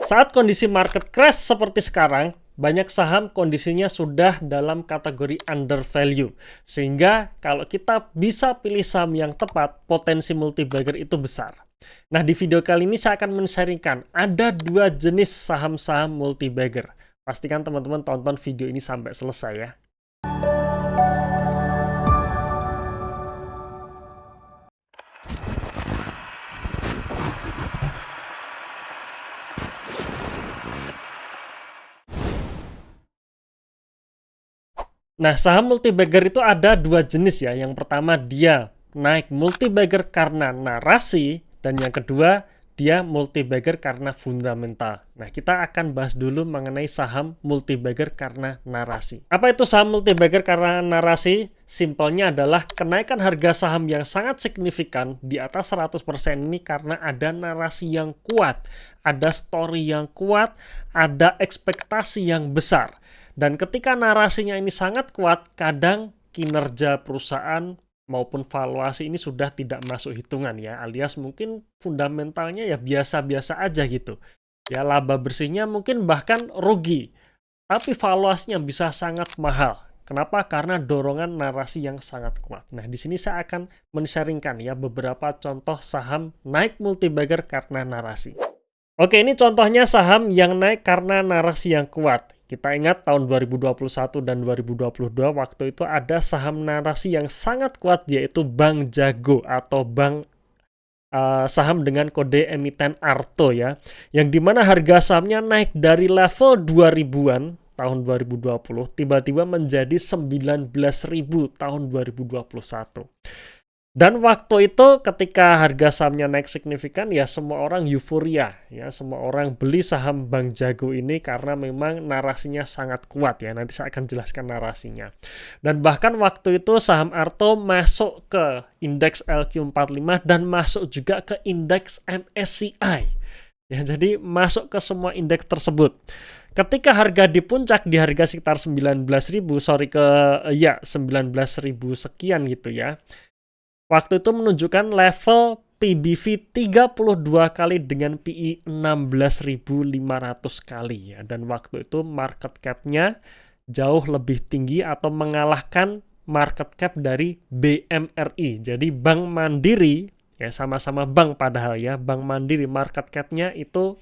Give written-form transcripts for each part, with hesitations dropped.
Saat kondisi market crash seperti sekarang, banyak saham kondisinya sudah dalam kategori undervalue. Sehingga kalau kita bisa pilih saham yang tepat, potensi multibagger itu besar. Nah, di video kali ini saya akan men-sharingkan ada dua jenis saham-saham multibagger. Pastikan teman-teman tonton video ini sampai selesai ya. Nah, saham multibagger itu ada dua jenis ya. Yang pertama dia naik multibagger karena narasi, dan yang kedua dia multibagger karena fundamental. Nah, kita akan bahas dulu mengenai saham multibagger karena narasi. Apa itu saham multibagger karena narasi? Simpelnya adalah kenaikan harga saham yang sangat signifikan di atas 100% ini karena ada narasi yang kuat, ada story yang kuat, ada ekspektasi yang besar. Dan ketika narasinya ini sangat kuat, kadang kinerja perusahaan maupun valuasi ini sudah tidak masuk hitungan ya, alias mungkin fundamentalnya ya biasa-biasa aja gitu. Ya, laba bersihnya mungkin bahkan rugi, tapi valuasinya bisa sangat mahal. Kenapa? Karena dorongan narasi yang sangat kuat. Nah, di sini saya akan men-sharingkan ya beberapa contoh saham naik multibagger karena narasi. Oke, ini contohnya saham yang naik karena narasi yang kuat. Kita ingat tahun 2021 dan 2022 waktu itu ada saham narasi yang sangat kuat, yaitu Bank Jago atau saham dengan kode emiten ARTO ya. Yang dimana harga sahamnya naik dari level 2000-an tahun 2020 tiba-tiba menjadi 19.000 tahun 2021. Dan waktu itu ketika harga sahamnya naik signifikan ya semua orang euforia ya, semua orang beli saham Bank Jago ini karena memang narasinya sangat kuat ya. Nanti saya akan jelaskan narasinya. Dan bahkan waktu itu saham ARTO masuk ke indeks LQ45 dan masuk juga ke indeks MSCI. Ya, jadi masuk ke semua indeks tersebut. Ketika harga di puncak di harga sekitar 19.000 sekian gitu ya. Waktu itu menunjukkan level PBV 32 kali dengan PI 16.500 kali ya. Dan waktu itu market cap-nya jauh lebih tinggi atau mengalahkan market cap dari BMRI. Jadi Bank Mandiri, ya sama-sama bank padahal ya, Bank Mandiri market cap-nya itu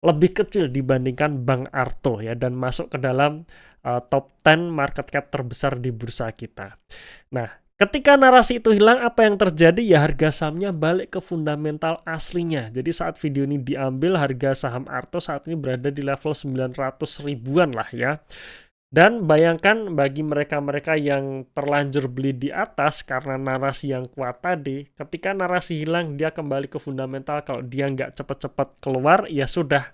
lebih kecil dibandingkan Bank Arto ya, dan masuk ke dalam top 10 market cap terbesar di bursa kita. Nah, ketika narasi itu hilang, apa yang terjadi? Ya harga sahamnya balik ke fundamental aslinya. Jadi saat video ini diambil, harga saham Arto saat ini berada di level 900 ribuan lah ya. Dan bayangkan bagi mereka-mereka yang terlanjur beli di atas karena narasi yang kuat tadi, ketika narasi hilang dia kembali ke fundamental. Kalau dia nggak cepat-cepat keluar, ya sudah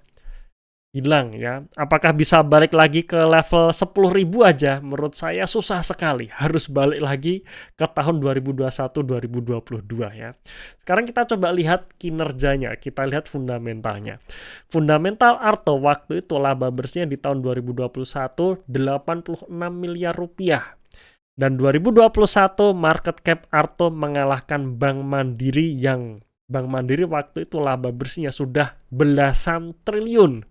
hilang ya. Apakah bisa balik lagi ke level 10.000 aja? Menurut saya susah sekali. Harus balik lagi ke tahun 2021-2022 ya. Sekarang kita coba lihat kinerjanya. Kita lihat fundamentalnya. Fundamental Arto waktu itu laba bersihnya di tahun 2021 86 miliar rupiah. Dan 2021 market cap Arto mengalahkan Bank Mandiri yang Bank Mandiri waktu itu laba bersihnya sudah belasan triliun.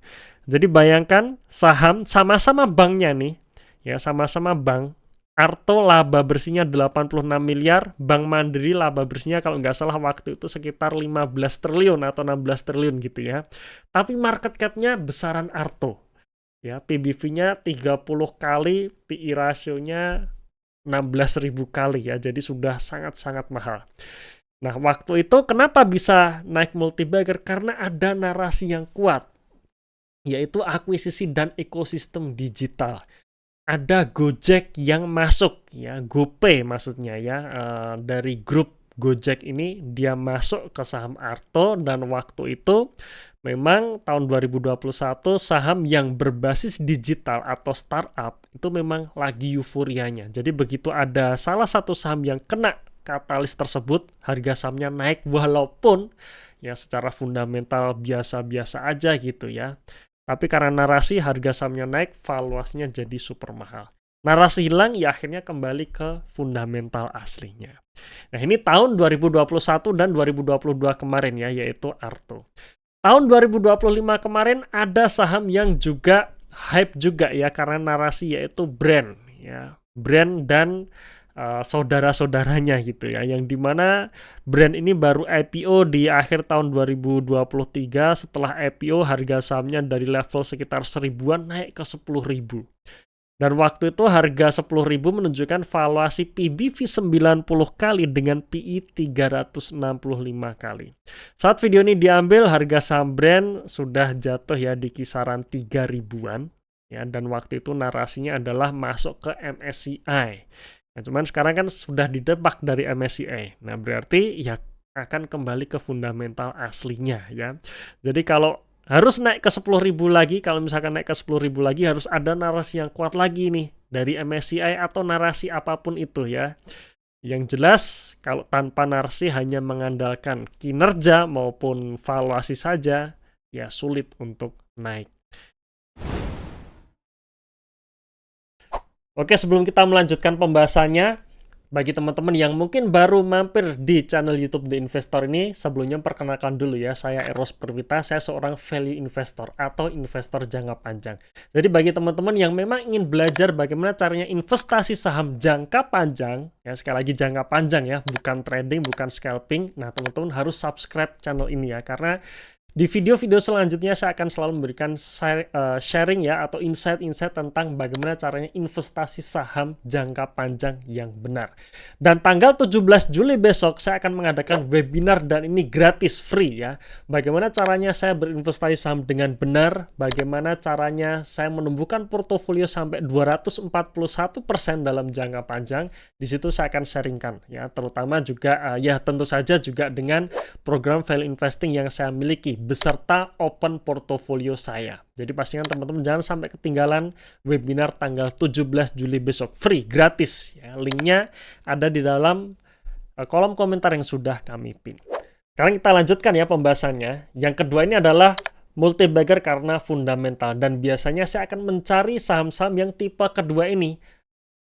Jadi bayangkan saham sama-sama banknya nih, ya sama-sama bank. Arto laba bersihnya 86 miliar, Bank Mandiri laba bersihnya kalau nggak salah waktu itu sekitar 15 triliun atau 16 triliun gitu ya. Tapi market cap-nya besaran Arto. Ya, PBV-nya 30 kali, PI rasionya 16.000 kali ya. Jadi sudah sangat-sangat mahal. Nah, waktu itu kenapa bisa naik multibagger? Karena ada narasi yang kuat, yaitu akuisisi dan ekosistem digital. Ada Gojek yang masuk, ya GoPay maksudnya ya, dari grup Gojek ini dia masuk ke saham Arto, dan waktu itu memang tahun 2021 saham yang berbasis digital atau startup itu memang lagi euforianya. Jadi begitu ada salah satu saham yang kena katalis tersebut, harga sahamnya naik walaupun ya secara fundamental biasa-biasa aja gitu ya. Tapi karena narasi harga sahamnya naik, valuasinya jadi super mahal. Narasi hilang ya akhirnya kembali ke fundamental aslinya. Nah, ini tahun 2021 dan 2022 kemarin ya, yaitu Arto. Tahun 2025 kemarin ada saham yang juga hype juga ya karena narasi, yaitu brand ya. Brand dan saudara-saudaranya gitu ya, yang dimana brand ini baru IPO di akhir tahun 2023. Setelah IPO harga sahamnya dari level sekitar 1000-an naik ke 10.000. Dan waktu itu harga 10.000 menunjukkan valuasi PBV 90 kali dengan PI 365 kali. Saat video ini diambil, harga saham brand sudah jatuh ya di kisaran 3.000-an. Ya, dan waktu itu narasinya adalah masuk ke MSCI. Nah, cuman sekarang kan sudah didebak dari MSCI. Nah, berarti ya akan kembali ke fundamental aslinya ya. Jadi kalau harus naik ke 10.000 lagi, kalau misalkan naik ke 10.000 lagi harus ada narasi yang kuat lagi nih dari MSCI atau narasi apapun itu ya. Yang jelas kalau tanpa narasi hanya mengandalkan kinerja maupun valuasi saja, ya sulit untuk naik. Oke, sebelum kita melanjutkan pembahasannya, bagi teman-teman yang mungkin baru mampir di channel YouTube The Investor ini, sebelumnya perkenalkan dulu ya, saya Eros Perwita, saya seorang value investor atau investor jangka panjang. Jadi bagi teman-teman yang memang ingin belajar bagaimana caranya investasi saham jangka panjang, ya sekali lagi jangka panjang ya, bukan trading, bukan scalping, nah teman-teman harus subscribe channel ini ya, karena di video-video selanjutnya saya akan selalu memberikan sharing ya atau insight-insight tentang bagaimana caranya investasi saham jangka panjang yang benar. Dan tanggal 17 Juli besok saya akan mengadakan webinar dan ini gratis, free ya. Bagaimana caranya saya berinvestasi saham dengan benar, bagaimana caranya saya menumbuhkan portofolio sampai 241% dalam jangka panjang. Di situ saya akan sharingkan ya, terutama juga ya tentu saja juga dengan program value investing yang saya miliki beserta open portofolio saya. Jadi pastikan teman-teman jangan sampai ketinggalan webinar tanggal 17 Juli besok. Free, gratis. Ya, linknya ada di dalam kolom komentar yang sudah kami pin. Sekarang kita lanjutkan ya pembahasannya. Yang kedua ini adalah multi-bagger karena fundamental. Dan biasanya saya akan mencari saham-saham yang tipe kedua ini.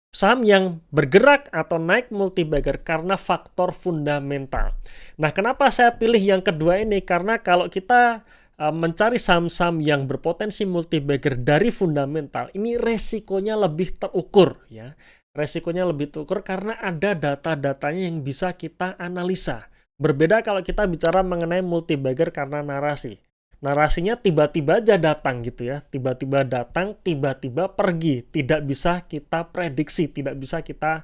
Saham yang bergerak atau naik multi-bagger karena faktor fundamental. Nah, kenapa saya pilih yang kedua ini? Karena kalau kita mencari saham-saham yang berpotensi multi-bagger dari fundamental, ini resikonya lebih terukur ya. Resikonya lebih terukur karena ada data-datanya yang bisa kita analisa. Berbeda kalau kita bicara mengenai multi-bagger karena narasi. Narasinya tiba-tiba aja datang gitu ya, tiba-tiba datang, tiba-tiba pergi, tidak bisa kita prediksi, tidak bisa kita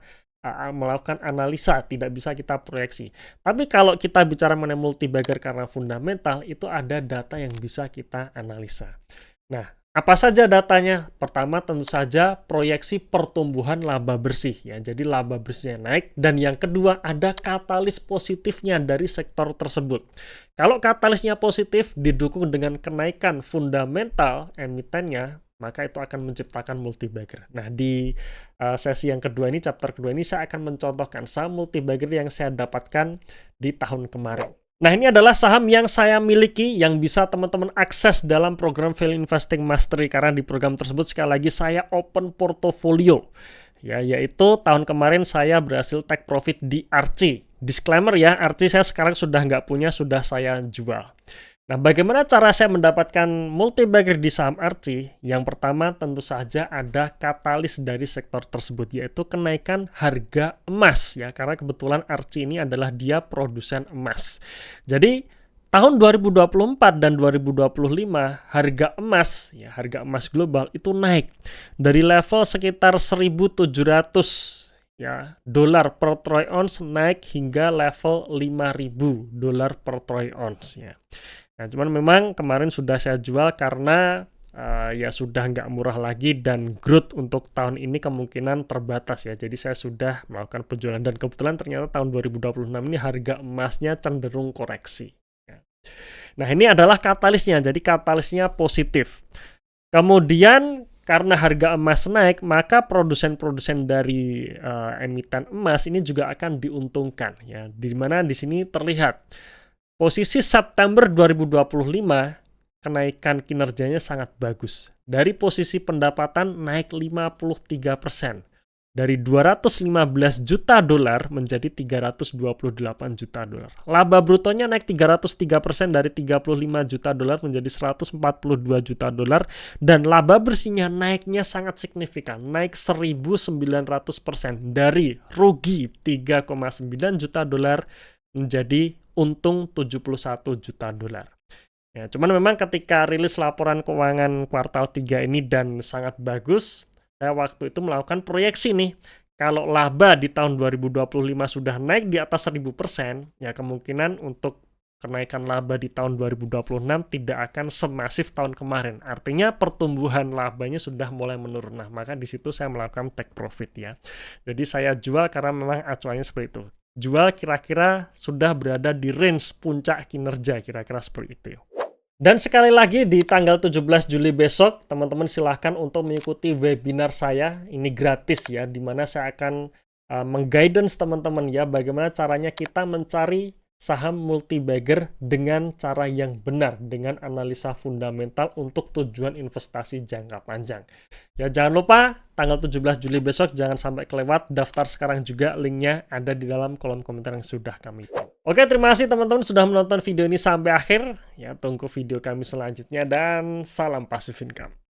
melakukan analisa, tidak bisa kita proyeksi. Tapi kalau kita bicara mengenai multi-bagger karena fundamental, itu ada data yang bisa kita analisa. Nah, apa saja datanya? Pertama tentu saja proyeksi pertumbuhan laba bersih ya. Jadi laba bersihnya naik, dan yang kedua ada katalis positifnya dari sektor tersebut. Kalau katalisnya positif didukung dengan kenaikan fundamental emitennya, maka itu akan menciptakan multi-bagger. Nah, di sesi yang kedua ini, chapter kedua ini, saya akan mencontohkan saham multi-bagger yang saya dapatkan di tahun kemarin. Nah, ini adalah saham yang saya miliki yang bisa teman-teman akses dalam program Value Investing Mastery, karena di program tersebut sekali lagi saya open portfolio. Ya, yaitu tahun kemarin saya berhasil take profit di Archie. Disclaimer ya, Archie saya sekarang sudah nggak punya, sudah saya jual. Nah, bagaimana cara saya mendapatkan multi-bagger di saham Archie? Yang pertama tentu saja ada katalis dari sektor tersebut, yaitu kenaikan harga emas ya, karena kebetulan Archie ini adalah dia produsen emas. Jadi tahun 2024 dan 2025 harga emas ya, harga emas global itu naik dari level sekitar 1.700 ya dolar per troy ounce naik hingga level 5.000 dolar per troy ounce ya. Nah, cuman memang kemarin sudah saya jual karena ya sudah nggak murah lagi dan growth untuk tahun ini kemungkinan terbatas ya. Jadi saya sudah melakukan penjualan dan kebetulan ternyata tahun 2026 ini harga emasnya cenderung koreksi. Ya. Nah, ini adalah katalisnya. Jadi katalisnya positif. Kemudian karena harga emas naik, maka produsen-produsen dari emiten emas ini juga akan diuntungkan ya. Di mana di sini terlihat posisi September 2025 kenaikan kinerjanya sangat bagus. Dari posisi pendapatan naik 53%. dari 215 juta dolar menjadi 328 juta dolar. Laba brutonya naik 303% dari 35 juta dolar menjadi 142 juta dolar, dan laba bersihnya naiknya sangat signifikan, naik 1900% dari rugi 3,9 juta dolar menjadi untung 71 juta dolar. Ya, cuman memang ketika rilis laporan keuangan kuartal 3 ini dan sangat bagus, saya waktu itu melakukan proyeksi nih, kalau laba di tahun 2025 sudah naik di atas 1000%, ya kemungkinan untuk kenaikan laba di tahun 2026 tidak akan semasif tahun kemarin. Artinya pertumbuhan labanya sudah mulai menurun. Nah, maka di situ saya melakukan take profit ya. Jadi saya jual karena memang acuannya seperti itu. Jual kira-kira sudah berada di range puncak kinerja, kira-kira seperti itu. Dan sekali lagi di tanggal 17 Juli besok, teman-teman silahkan untuk mengikuti webinar saya. Ini gratis ya, di mana saya akan meng-guidance teman-teman ya, bagaimana caranya kita mencari saham multi-bagger dengan cara yang benar, dengan analisa fundamental untuk tujuan investasi jangka panjang. Ya, jangan lupa tanggal 17 Juli besok jangan sampai kelewat. Daftar sekarang juga, linknya ada di dalam kolom komentar yang sudah kami pin. Oke, terima kasih teman-teman sudah menonton video ini sampai akhir. Ya, tunggu video kami selanjutnya dan salam passive income.